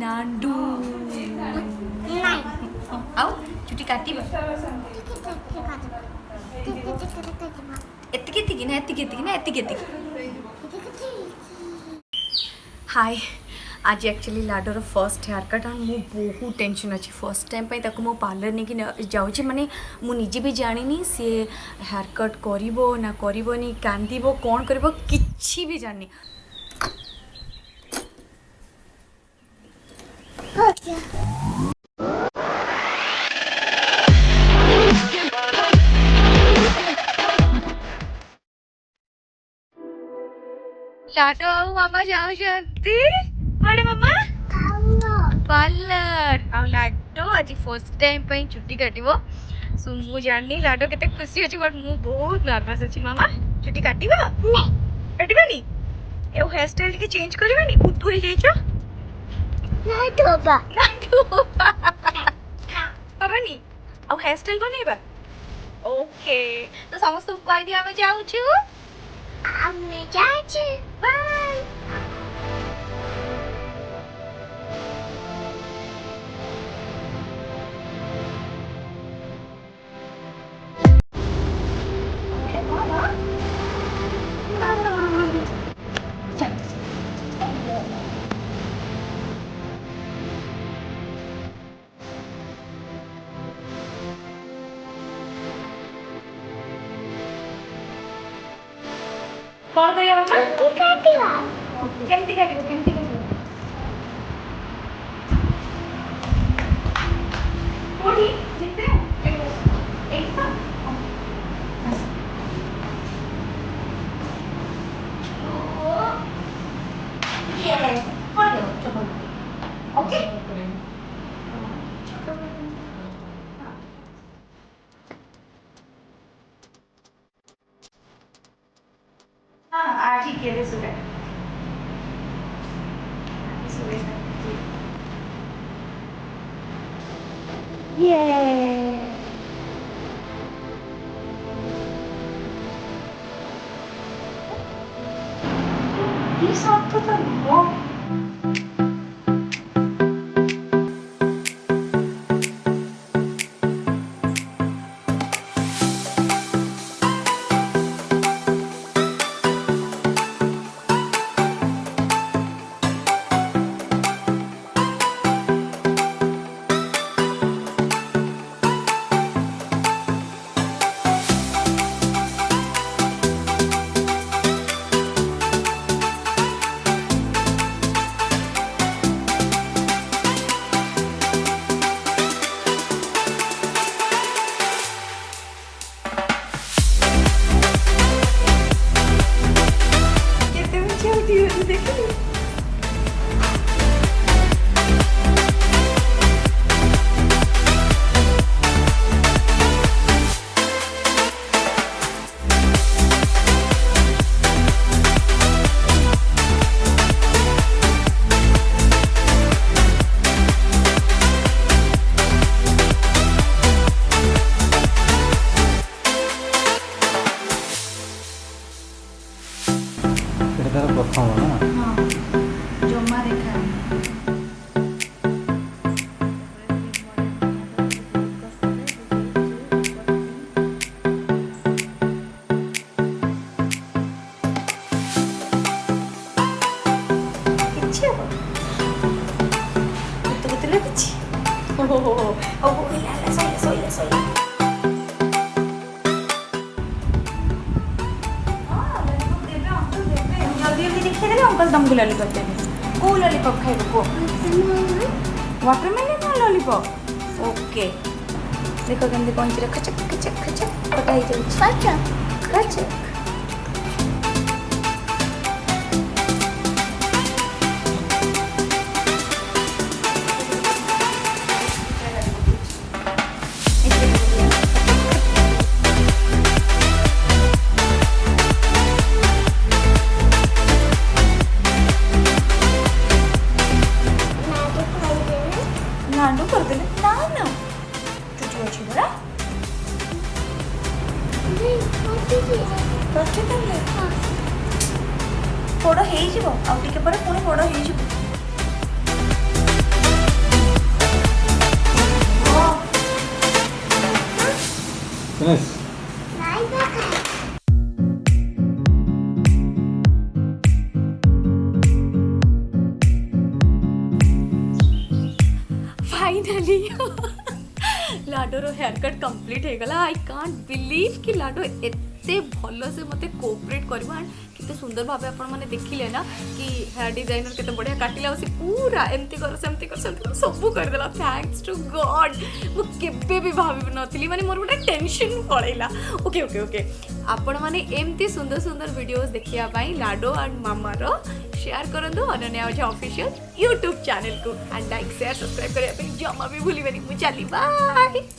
नांडू आओ चुटी काटी हाय आज एक्चुअली लाडोर फर्स्ट हेयर कट और मु बहुत टेंशन अच्छी फर्स्ट टाइम मो पार्लर नहीं जाऊँ माने मुझे भी जानी सी हेयर कट करिबो ना करिबोनी कांदिबो कौन करिबो किछि भी जानी लाडो मामा जाओ जल्दी अरे मामा पार्लर आ लाडो आज फर्स्ट टाइम पे छुट्टी काटिबो सो मु जानी लाडो केते खुशी अछि बट मु बहुत नर्वस अछि मामा छुट्टी काटिबो काटिबानी ए हेयर स्टाइल के चेंज करबानी उठुरी जाइछो लाडो बाबानी आ हेयर स्टाइल बनेबा ओके तो समस्त कहि दिया हम जाऊ छु हमने जाऊ बाय कौन करिया मामा केमती काटिबो कोडी जिते एक सा ये कोडी चलो ओके हाँ आज ही किए थे सुबह ये साथ तो वो तुमको लॉलीपॉप देंगे को लॉलीपॉप खाइबो को वाटरमेलन ना लॉलीपॉप ओके देखो केमती पंचरे खचक खचक खचक कटा ही जाउछ खचक नाडू कर देले ना ना चुटी अछि बड़ा नहीं करते देले हां बड़ हेइ जिवो आ टिके पर पुणी बड़ हेइ जिवो Finish. फाइनाली लाडोर हेयर कट कंप्लीट हो गला। आई कांट बिलीव कि लाडो एते भल से मते कोऑपरेट करबा कितने सुंदर भाबे आपण माने देखिले ना कि हेयर डिजाइनर केते बढ़िया काटिला से पूरा एमती कर सेमती कर सेमती कर सब कर देला। Thanks to God. मु केबे भी भाबी नथिली माने मोर गोटे टेंशन पळैला। ओके ओके ओके आपण माने एमती सुंदर सुंदर वीडियोस देखिया पई लाडो एंड मामा रो शेयर करंतु अनन्याओझा ऑफिशियल यूट्यूब चैनल को एंड लाइक शेयर सब्सक्राइब करे पे जमा भी भूलिबेनी। मु चली बाय।